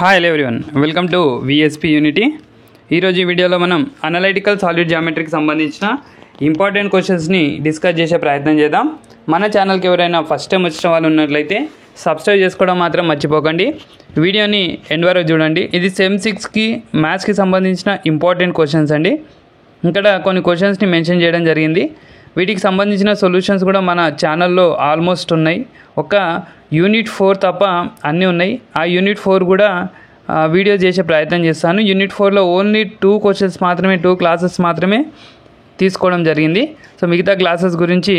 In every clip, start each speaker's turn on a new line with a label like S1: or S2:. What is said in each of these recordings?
S1: Hi everyone, welcome to VSP unity. ఈరోజు ఈ వీడియోలో మనం అనలైటికల్ సాలిడ్ జామెట్రీకి సంబంధించిన ఇంపార్టెంట్ క్వశ్చన్స్ని డిస్కస్ చేసే ప్రయత్నం చేద్దాం. మన ఛానల్కి ఎవరైనా ఫస్ట్ టైం వచ్చిన వాళ్ళు ఉన్నట్లయితే సబ్స్క్రైబ్ చేసుకోవడం మాత్రం మర్చిపోకండి. వీడియోని ఎండ్ వరకు చూడండి. ఇది సెమ్ 6కి మ్యాథ్స్కి సంబంధించిన ఇంపార్టెంట్ క్వశ్చన్స్ అండి. ఇక్కడ కొన్ని క్వశ్చన్స్ని మెన్షన్ చేయడం జరిగింది. వీటికి సంబంధించిన సొల్యూషన్స్ కూడా మన ఛానల్లో ఆల్మోస్ట్ ఉన్నాయి. ఒక యూనిట్ 4 తప్ప అన్నీ ఉన్నాయి. ఆ యూనిట్ 4 కూడా వీడియో చేసే ప్రయత్నం చేస్తాను. యూనిట్ 4లో ఓన్లీ 2 క్వశ్చన్స్ మాత్రమే, 2 క్లాసెస్ మాత్రమే తీసుకోవడం జరిగింది. సో మిగతా క్లాసెస్ గురించి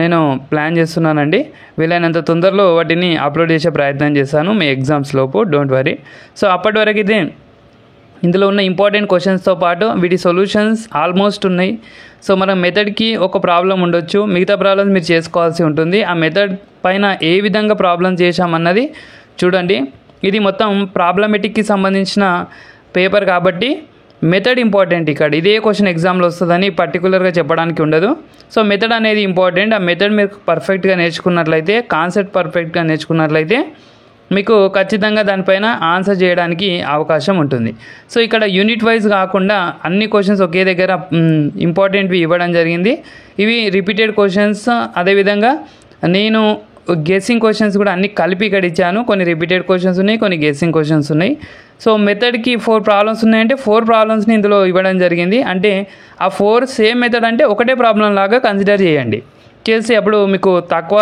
S1: నేను ప్లాన్ చేస్తున్నానండి. వీలైనంత తొందరలో వాటిని అప్లోడ్ చేసే ప్రయత్నం చేస్తాను మీ ఎగ్జామ్స్ లోపు, డోంట్ వరీ. సో అప్పటి వరకు అయితే ఇందులో ఉన్న ఇంపార్టెంట్ క్వశ్చన్స్తో పాటు వీటి సొల్యూషన్స్ ఆల్మోస్ట్ ఉన్నాయి. సో మన మెథడ్కి ఒక ప్రాబ్లం ఉండొచ్చు, మిగతా ప్రాబ్లమ్స్ మీరు చేసుకోవాల్సి ఉంటుంది. ఆ మెథడ్ పైన ఏ విధంగా ప్రాబ్లం చేశామన్నది చూడండి. ఇది మొత్తం ప్రాబ్లమెటిక్కి సంబంధించిన పేపర్ కాబట్టి మెథడ్ ఇంపార్టెంట్. ఇక్కడ ఇదే క్వశ్చన్ ఎగ్జామ్లో వస్తుందని పర్టికులర్గా చెప్పడానికి ఉండదు. సో మెథడ్ అనేది ఇంపార్టెంట్. ఆ మెథడ్ మీరు పర్ఫెక్ట్గా నేర్చుకున్నట్లయితే, కాన్సెప్ట్ పర్ఫెక్ట్గా నేర్చుకున్నట్లయితే మీకు ఖచ్చితంగా దానిపైన ఆన్సర్ చేయడానికి అవకాశం ఉంటుంది. సో ఇక్కడ యూనిట్ వైజ్ కాకుండా అన్ని క్వశ్చన్స్ ఒకే దగ్గర ఇంపార్టెంట్వి ఇవ్వడం జరిగింది. ఇవి రిపీటెడ్ క్వశ్చన్స్, అదేవిధంగా నేను గెస్సింగ్ క్వశ్చన్స్ కూడా అన్ని కలిపి ఇక్కడ ఇచ్చాను. కొన్ని రిపీటెడ్ క్వశ్చన్స్ ఉన్నాయి, కొన్ని గెస్సింగ్ క్వశ్చన్స్ ఉన్నాయి. సో మెథడ్కి 4 ప్రాబ్లమ్స్ ఉన్నాయంటే 4 ప్రాబ్లమ్స్ని ఇందులో ఇవ్వడం జరిగింది. అంటే ఆ 4 సేమ్ మెథడ్ అంటే ఒకటే ప్రాబ్లం లాగా కన్సిడర్ చేయండి. చేసి అప్పుడు మీకు తక్కువ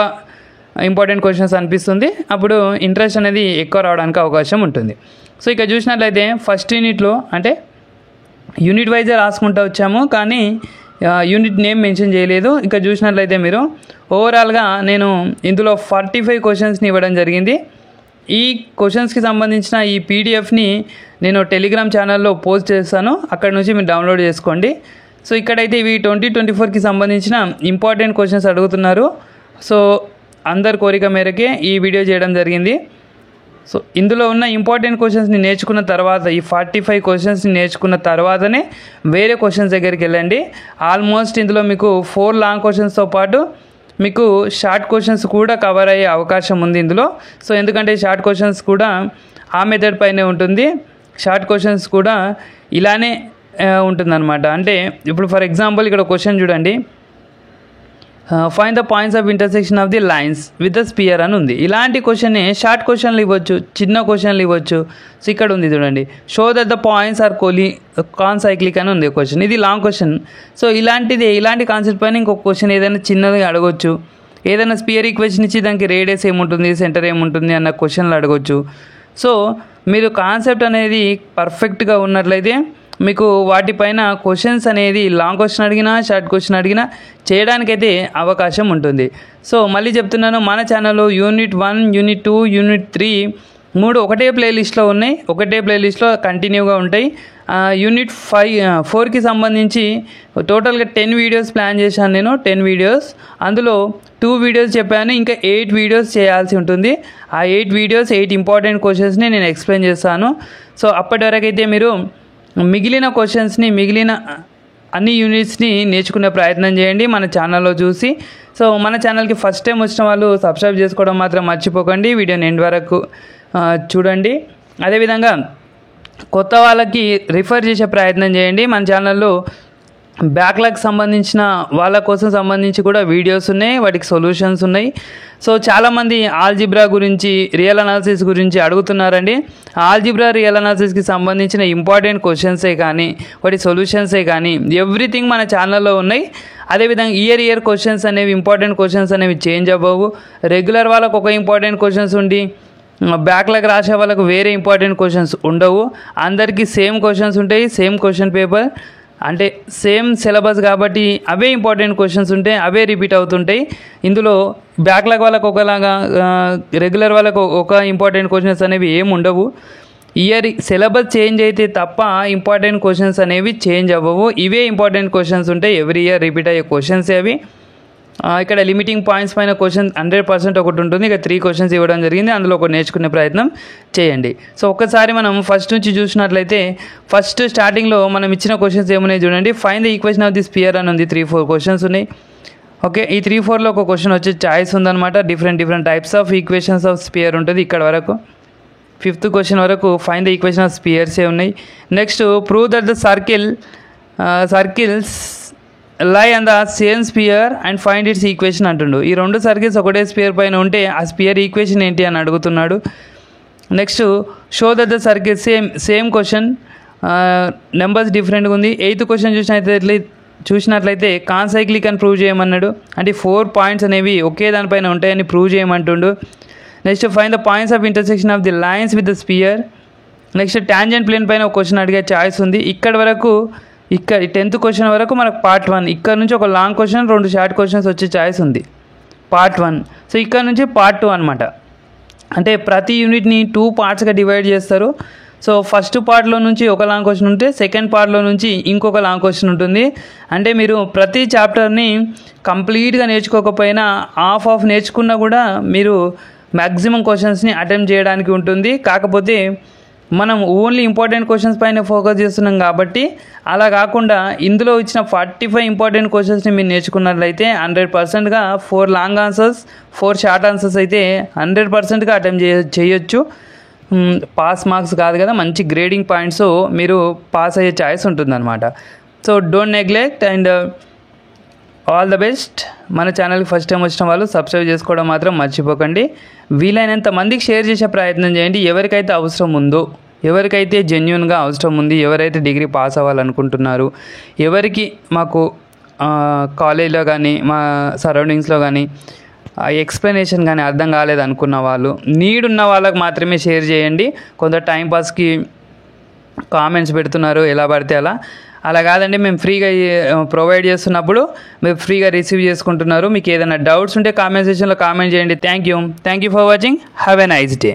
S1: ఇంపార్టెంట్ క్వశ్చన్స్ అనిపిస్తుంది, అప్పుడు ఇంట్రెస్ట్ అనేది ఎక్కువ రావడానికి అవకాశం ఉంటుంది. సో ఇక చూసినట్లయితే ఫస్ట్ యూనిట్లో అంటే యూనిట్ వైజే రాసుకుంటూ వచ్చాము, కానీ యూనిట్ నేమ్ మెన్షన్ చేయలేదు. ఇక చూసినట్లయితే మీరు ఓవరాల్గా నేను ఇందులో 45 క్వశ్చన్స్ని ఇవ్వడం జరిగింది. ఈ క్వశ్చన్స్కి సంబంధించిన ఈ పీడిఎఫ్ని నేను టెలిగ్రామ్ ఛానల్లో పోస్ట్ చేస్తాను, అక్కడ నుంచి మీరు డౌన్లోడ్ చేసుకోండి. సో ఇక్కడైతే ఇవి 2024కి సంబంధించిన ఇంపార్టెంట్ క్వశ్చన్స్ అడుగుతున్నారు. సో అందరి కోరిక మేరకే ఈ వీడియో చేయడం జరిగింది. సో ఇందులో ఉన్న ఇంపార్టెంట్ క్వశ్చన్స్ని నేర్చుకున్న తర్వాత, ఈ 45 క్వశ్చన్స్ని నేర్చుకున్న తర్వాతనే వేరే క్వశ్చన్స్ దగ్గరికి వెళ్ళండి. ఆల్మోస్ట్ ఇందులో మీకు 4 లాంగ్ క్వశ్చన్స్తో పాటు మీకు షార్ట్ క్వశ్చన్స్ కూడా కవర్ అయ్యే అవకాశం ఉంది ఇందులో. సో ఎందుకంటే షార్ట్ క్వశ్చన్స్ కూడా ఆ మెథడ్ పైనే ఉంటుంది. షార్ట్ క్వశ్చన్స్ కూడా ఇలానే ఉంటుందన్నమాట. అంటే ఇప్పుడు ఫర్ ఎగ్జాంపుల్ ఇక్కడ క్వశ్చన్ చూడండి, find the points of intersection of the lines with the spear అని ఉంది. ఇలాంటి క్వశ్చన్ని షార్ట్ క్వశ్చన్లు ఇవ్వచ్చు, చిన్న క్వశ్చన్లు ఇవ్వచ్చు. సో ఇక్కడ ఉంది చూడండి, show that the points are concyclic అని ఉంది క్వశ్చన్. ఇది లాంగ్ క్వశ్చన్. సో ఇలాంటి కాన్సెప్ట్ పైన ఇంకొక క్వశ్చన్ ఏదైనా చిన్నది అడగొచ్చు. ఏదైనా స్పియర్ ఈక్వేషన్ ఇచ్చి దానికి రేడియస్ ఏముంటుంది, సెంటర్ ఏముంటుంది అన్న క్వశ్చన్లు అడగొచ్చు. సో మీరు కాన్సెప్ట్ అనేది పర్ఫెక్ట్గా ఉన్నట్లయితే మీకు వాటిపైన క్వశ్చన్స్ అనేది లాంగ్ క్వశ్చన్ అడిగినా, షార్ట్ క్వశ్చన్ అడిగినా చేయడానికైతే అవకాశం ఉంటుంది. సో మళ్ళీ చెప్తున్నాను, మన ఛానల్లో యూనిట్ 1, యూనిట్ 2, యూనిట్ 3 3 ఒకటే ప్లేలిస్ట్లో ఉన్నాయి. ఒకటే ప్లేలిస్ట్లో కంటిన్యూగా ఉంటాయి. యూనిట్ 4కి సంబంధించి టోటల్గా 10 వీడియోస్ ప్లాన్ చేశాను నేను. 10 వీడియోస్, అందులో 2 వీడియోస్ చెప్పాను, ఇంకా 8 వీడియోస్ చేయాల్సి ఉంటుంది. ఆ 8 వీడియోస్ 8 ఇంపార్టెంట్ క్వశ్చన్స్ని నేను ఎక్స్ప్లెయిన్ చేస్తాను. సో అప్పటి వరకు అయితే మీరు మిగిలిన క్వశ్చన్స్ని, మిగిలిన అన్ని యూనిట్స్ని నేర్చుకునే ప్రయత్నం చేయండి మన ఛానల్లో చూసి. సో మన ఛానల్కి ఫస్ట్ టైం వచ్చిన వాళ్ళు సబ్స్క్రైబ్ చేసుకోవడం మాత్రం మర్చిపోకండి. వీడియోని ఎండ్ వరకు చూడండి. అదేవిధంగా కొత్త వాళ్ళకి రిఫర్ చేసే ప్రయత్నం చేయండి. మన ఛానల్లో బ్యాక్లాగ్ సంబంధించిన వాళ్ళ కోసం సంబంధించి కూడా వీడియోస్ ఉన్నాయి, వాటికి సొల్యూషన్స్ ఉన్నాయి. సో చాలామంది ఆల్జిబ్రా గురించి, రియల్ అనాలిసిస్ గురించి అడుగుతున్నారండి. ఆల్జిబ్రా, రియల్ అనాలిసిస్కి సంబంధించిన ఇంపార్టెంట్ క్వశ్చన్సే కానీ, వాటి సొల్యూషన్సే కానీ ఎవ్రీథింగ్ మన ఛానల్లో ఉన్నాయి. అదేవిధంగా ఇయర్ క్వశ్చన్స్ అనేవి, ఇంపార్టెంట్ క్వశ్చన్స్ అనేవి చేంజ్ అవ్వవు. రెగ్యులర్ వాళ్ళకు ఒక ఇంపార్టెంట్ క్వశ్చన్స్ ఉండి బ్యాక్లాగ్ రాసే వాళ్ళకు వేరే ఇంపార్టెంట్ క్వశ్చన్స్ ఉండవు. అందరికీ సేమ్ క్వశ్చన్స్ ఉంటాయి, సేమ్ క్వశ్చన్ పేపర్, అంటే సేమ్ సిలబస్ కాబట్టి అవే ఇంపార్టెంట్ క్వశ్చన్స్ ఉంటాయి, అవే రిపీట్ అవుతుంటాయి. ఇందులో బ్యాక్లాగ్ వాళ్ళకు ఒకలాగా, రెగ్యులర్ వాళ్ళకు ఒక ఇంపార్టెంట్ క్వశ్చన్స్ అనేవి ఏమి ఉండవు. ఇయర్ సిలబస్ చేంజ్ అయితే తప్ప ఇంపార్టెంట్ క్వశ్చన్స్ అనేవి చేంజ్ అవ్వవు. ఇవే ఇంపార్టెంట్ క్వశ్చన్స్ ఉంటాయి, ఎవ్రీ ఇయర్ రిపీట్ అయ్యే క్వశ్చన్స్ అవి. ఇక్కడ లిమిటింగ్ పాయింట్స్ పైన క్వశ్చన్ 100% ఒకటి ఉంటుంది. ఇక 3 క్వశ్చన్స్ ఇవ్వడం జరిగింది, అందులో ఒకటి నేర్చుకునే ప్రయత్నం చేయండి. సో ఒక్కసారి మనం ఫస్ట్ నుంచి చూసినట్లయితే, ఫస్ట్ స్టార్టింగ్లో మనం ఇచ్చిన క్వశ్చన్స్ ఏమున్నాయి చూడండి. Find the equation of the spear అని ఉంది. 3-4 క్వశ్చన్స్ ఉన్నాయి. ఓకే, ఈ 3-4లో ఒక క్వశ్చన్ వచ్చి చాయిస్ ఉందన్నమాట. Different types of equations of sphere ఉంటుంది ఇక్కడ వరకు. 5th క్వశ్చన్ వరకు ఫైండ్ ద ఈక్వేషన్ ఆఫ్ స్పియర్సే ఉన్నాయి. Next prove that the circles lie on the same spear and find its equation అంటుండు. ఈ 2 సర్కిల్స్ ఒకటే స్పియర్ పైన ఉంటే ఆ స్పియర్ ఈక్వేషన్ ఏంటి అని అడుగుతున్నాడు. Next show that the circle same question, numbers డిఫరెంట్గా ఉంది. 8th క్వశ్చన్ చూసినట్లయితే కాన్సైక్లిక్ అని ప్రూవ్ చేయమన్నాడు. అంటే 4 పాయింట్స్ అనేవి ఒకే దానిపైన ఉంటాయని ప్రూవ్ చేయమంటుండు. Next find the points of intersection of the lines with the sphere. Next tangent plane పైన ఒక క్వశ్చన్ అడిగే ఛాయిస్ ఉంది. ఇక్కడ 10th క్వశ్చన్ వరకు మనకు పార్ట్ 1, ఇక్కడ నుంచి ఒక లాంగ్ క్వశ్చన్ 2 షార్ట్ క్వశ్చన్స్ వచ్చే ఛాయిస్ ఉంది పార్ట్ 1. సో ఇక్కడ నుంచి పార్ట్ 2 అనమాట. అంటే ప్రతి యూనిట్ని 2 పార్ట్స్గా డివైడ్ చేస్తారు. సో ఫస్ట్ పార్ట్లో నుంచి ఒక లాంగ్ క్వశ్చన్ ఉంటే సెకండ్ పార్ట్లో నుంచి ఇంకొక లాంగ్ క్వశ్చన్ ఉంటుంది. అంటే మీరు ప్రతి చాప్టర్ని కంప్లీట్గా నేర్చుకోకపోయినా హాఫ్ నేర్చుకున్నా కూడా మీరు మ్యాక్సిమం క్వశ్చన్స్ని అటెంప్ట్ చేయడానికి ఉంటుంది. కాకపోతే మనం ఓన్లీ ఇంపార్టెంట్ క్వశ్చన్స్ పైన ఫోకస్ చేస్తున్నాం కాబట్టి అలా కాకుండా ఇందులో ఇచ్చిన 45 ఇంపార్టెంట్ క్వశ్చన్స్ని మీరు నేర్చుకున్నట్లయితే 100%గా 4 లాంగ్ ఆన్సర్స్ 4 షార్ట్ ఆన్సర్స్ అయితే 100%గా అటెంప్ట్ చేయొచ్చు. పాస్ మార్క్స్ కాదు కదా, మంచి గ్రేడింగ్ పాయింట్స్ మీరు పాస్ అయ్యే ఛాయిస్ ఉంటుందన్నమాట. So don't neglect and all the best. మన ఛానల్కి ఫస్ట్ టైం వచ్చిన వాళ్ళు సబ్స్క్రైబ్ చేసుకోవడం మాత్రం మర్చిపోకండి. వీలైనంత మందికి షేర్ చేసే ప్రయత్నం చేయండి. ఎవరికైతే అవసరం ఉందో, ఎవరికైతే జెన్యున్గా అవసరం ఉంది, ఎవరైతే డిగ్రీ పాస్ అవ్వాలనుకుంటున్నారు, ఎవరికి మాకు కాలేజ్లో కానీ మా సరౌండింగ్స్లో కానీ ఎక్స్ప్లెనేషన్ కానీ అర్థం కాలేదు అనుకున్న వాళ్ళు, నీడ్ ఉన్న వాళ్ళకి మాత్రమే షేర్ చేయండి. కొంత టైంపాస్కి కామెంట్స్ పెడుతున్నారు ఎలా పడితే అలా కాదండి. మేము ఫ్రీగా ప్రొవైడ్ చేస్తున్నప్పుడు మీరు ఫ్రీగా రిసీవ్ చేసుకుంటున్నారు. మీకు ఏదైనా డౌట్స్ ఉంటే కామెంట్ సెక్షన్లో కామెంట్ చేయండి. Thank you for watching. Have a nice day.